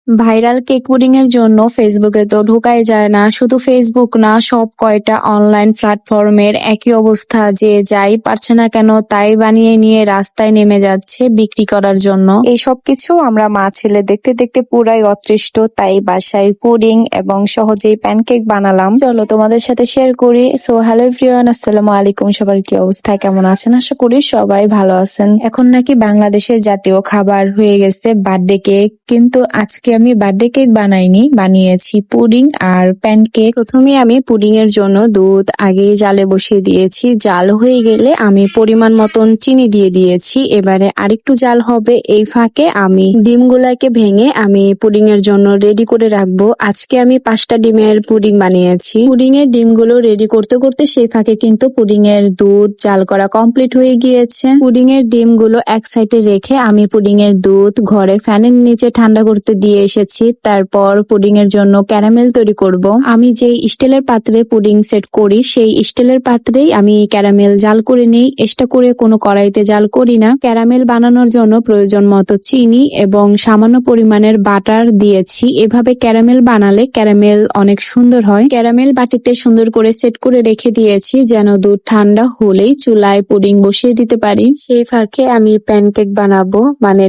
Viral cake pudding এর জন্য ফেসবুকে তো ঢোকাই যায় না। শুধু ফেসবুক না, সব কয়টা অনলাইন প্ল্যাটফর্মের একই অবস্থা, যে যাই পারছে না কেন তাই বানিয়ে নিয়ে রাস্তায় নেমে যাচ্ছে বিক্রি করার জন্য। এই সব কিছু আমরা মা ছেলে দেখতে দেখতে পুরাই অতৃষ্ট, তাই বাসায় পুডিং এবং সহজেই প্যানকেক বানালাম। চলো তোমাদের সাথে শেয়ার করি। সো হ্যালো এভরিওয়ান, আসসালামু আলাইকুম। সবার কি অবস্থা, কেমন আছেন? আশা করি সবাই ভালো আছেন। এখন নাকি বাংলাদেশের জাতীয় খাবার হয়ে গেছে বার্থডে কেক, কিন্তু আজকে আমি বার্থডে কেক বানাইনি, বানিয়েছি পুডিং আর প্যানকেক। প্রথমে আমি পুডিং এর জন্য দুধ আগে জালে বসিয়ে দিয়েছি। জাল হয়ে গেলে আমি পরিমাণ মতন চিনি দিয়ে দিয়েছি। এবারে আরেকটু জাল হবে, এই ফাঁকে আমি ডিমগুলাকে ভেঙে আমি পুডিং এর জন্য রেডি করে রাখবো। আজকে আমি 5টা ডিমের পুডিং বানিয়েছি। পুডিং এর ডিমগুলো রেডি করতে করতে সেই ফাঁকে কিন্তু পুডিং এর দুধ জাল করা কমপ্লিট হয়ে গিয়েছে। পুডিং এর ডিমগুলো এক সাইডে রেখে আমি পুডিং এর দুধ ঘরে ফ্যানের নিচে ঠান্ডা করতে দিয়ে এসেছি। তারপর পুডিং এর জন্য ক্যারামেল তৈরি করব। আমি যে স্টিলের পাত্রে পুডিং সেট করি, সেই স্টিলের পাত্রেই আমি ক্যারামেল জাল করে নিই। এক্সট্রা করে কোনো কড়াইতে জাল করি না। ক্যারামেল বানানোর জন্য প্রয়োজন মতো চিনি এবং সামান্য পরিমাণের বাটার দিয়েছি। এভাবে ক্যারামেল বানালে ক্যারামেল অনেক সুন্দর হয়। ক্যারামেল বাটিতে সুন্দর করে সেট করে রেখে দিয়েছি, যেন দুধ ঠান্ডা হলেই চুলায় পুডিং বসিয়ে দিতে পারি। সেই ফাঁকে আমি প্যানকেক বানাবো, মানে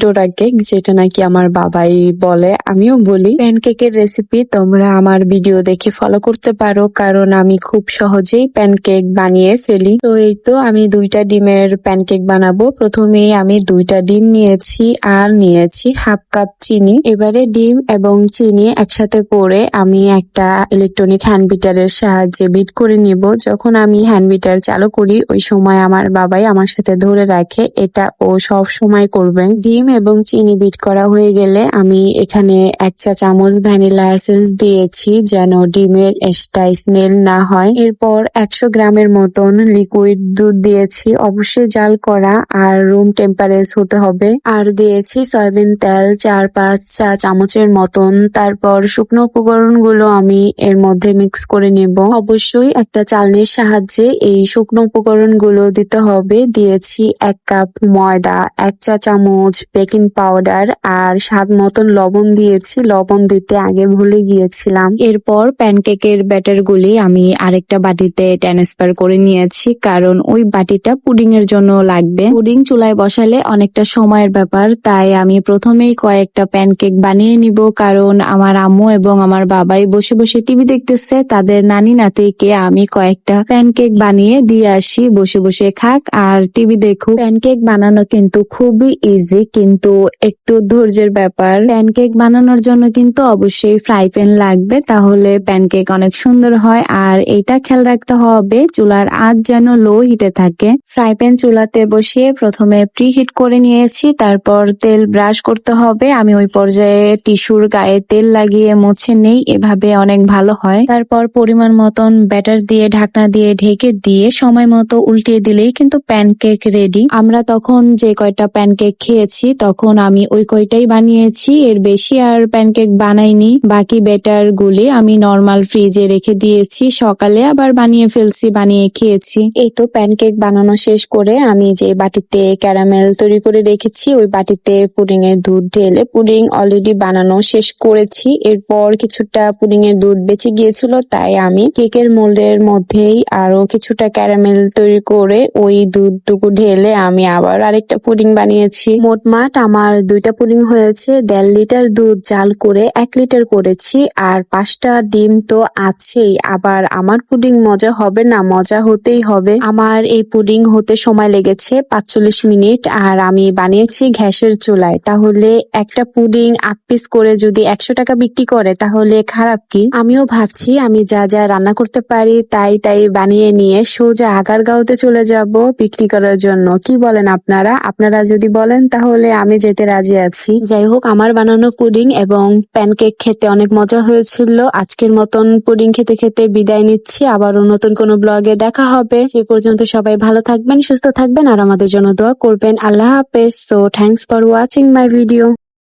ডোরা কেক, যেটা নাকি আমার বাবাই বলে, আমিও বলি। প্যানকেকের রেসিপি তোমরা আমার ভিডিও দেখে ফলো করতে পারো, কারণ আমি খুব সহজেই প্যানকেক বানিয়ে ফেলি। তো এই তো আমি 2টা ডিমের প্যানকেক বানাবো। প্রথমে আমি 2টা ডিম নিয়েছি আর নিয়েছি হাফ কাপ চিনি। এবারে ডিম এবং চিনি একসাথে করে আমি একটা ইলেকট্রনিক হ্যান্ড বিটারের সাহায্যে বিট করে নিব। যখন আমি হ্যান্ড বিটার চালু করি, ওই সময় আমার বাবাই আমার সাথে ধরে রাখে, এটা ও সব সময় করবে। ডিম এবং চিনি বিট করা হয়ে গেলে আমি এখানে 1 চা চামচ ভ্যানিলা এসেন্স দিয়েছি, যেন ডিমের এক্সট্রা স্মেল না হয়। এরপর 100 গ্রামের মতন লিকুইড দুধ দিয়েছি, অবশ্যই জাল করা আর রুম টেম্পারেচার হতে হবে। আর দিয়েছি সয়াবিন তেল 4-5 চা চামচের মতন। তারপর শুকনো উপকরণগুলো আমি এর মধ্যে মিক্স করে নেব। অবশ্যই একটা চালনির সাহায্যে এই শুকনো উপকরণগুলো দিতে হবে। দিয়েছি 1 কাপ ময়দা, 1 চা চামচ বেকিং পাউডার আর স্বাদ মতন লবণ দিয়েছি। লবণ দিতে আগে ভুলে গিয়েছিলাম। এরপর প্যানকেকের ব্যাটার গুলি আমি আরেকটা বাটিতে ট্রান্সফার করে নিয়েছি, কারণ ওই বাটিটা পুডিং এর জন্য লাগবে। পুডিং চুলায় বসালে অনেকটা সময়ের ব্যাপার, তাই আমি প্রথমেই কয়েকটা প্যানকেক বানিয়ে নিব। কারণ আমার আম্মু এবং আমার বাবাই বসে বসে টিভি দেখতেছে, তাদের নানি নাতিকে আমি কয়েকটা প্যানকেক বানিয়ে দিয়ে আসি, বসে বসে খাক আর টিভি দেখুক। প্যানকেক বানানো কিন্তু খুবই ইজি, কিন্তু একটু ধৈর্যের ব্যাপার। প্যানকেক বানানোর জন্য কিন্তু অবশ্যই ফ্রাই প্যান লাগবে, তাহলে প্যানকেক অনেক সুন্দর হয়। আর এইটা খেয়াল রাখতে হবে, চুলার আঁচ যেন লো হিটে থাকে। ফ্রাই প্যান চুলাতে বসিয়ে প্রথমে প্রি হিট করে নিয়েছি, তারপর তেল ব্রাশ করতে হবে। আমি ওই পর্যায়ে টিস্যুর গায়ে তেল লাগিয়ে মুছে নেই, এভাবে অনেক ভালো হয়। তারপর পরিমাণ মতন ব্যাটার দিয়ে ঢাকনা দিয়ে ঢেকে দিয়ে সময় মতো উল্টিয়ে দিলেই কিন্তু প্যানকেক রেডি। আমরা তখন যে কয়টা প্যানকেক খেয়েছি, তখন আমি ওই কয়টাই বানিয়েছি, এর বেশি আর প্যানকেক বানাইনি। বাকি ব্যাটার গুলি আমি নরমাল ফ্রিজে রেখে দিয়েছি, সকালে আবার বানিয়ে ফেলছি, বানিয়ে খেয়েছি। এই তো প্যানকেক বানানো শেষ করে আমি যে বাটিতে ক্যারামেল তৈরি করে রেখেছি, ওই বাটিতে পুডিং এর দুধ ঢেলে পুডিং অলরেডি বানানো শেষ করেছি। এরপর কিছুটা পুডিং এর দুধ বেঁচে গিয়েছিল, তাই আমি কেকের মোল্ডের মধ্যেই আরো কিছুটা ক্যারামেল তৈরি করে ওই দুধটুকু ঢেলে আমি আবার আরেকটা পুডিং বানিয়েছি। মোটমাট আমার 2টা পুডিং হয়েছে। 1.5 লিটার দুধ জাল করে 1 লিটার করেছি, আর 5টা ডিম তো আছেই। আবার আমার পুডিং মজা হবে না, মজা হতেই হবে। আমার এই পুডিং হতে সময় লেগেছে 45 মিনিট, আর আমি বানিয়েছি গ্যাসের চুলায়। তাহলে একটা পুডিং 8 পিস করে যদি 100 টাকা বিক্রি করে, তাহলে খারাপ কি? আমিও ভাবছি আমি যা যা রান্না করতে পারি তাই তাই বানিয়ে নিয়ে সোজা আগারগাঁওতে চলে যাব বিক্রি করার জন্য। কি বলেন আপনারা? আপনারা যদি বলেন তাহলে আমি যেতে রাজি আছি। যাই হোক, আমার বানানো পুডিং এবং প্যানকেক খেতে অনেক মজা হয়েছিল। আজকের মতন পুডিং খেতে খেতে বিদায় নিচ্ছি, আবারও নতুন কোনো ব্লগে দেখা হবে। সে পর্যন্ত সবাই ভালো থাকবেন, সুস্থ থাকবেন আর আমাদের জন্য দোয়া করবেন। আল্লাহ হাফেজ। So thanks for watching my video.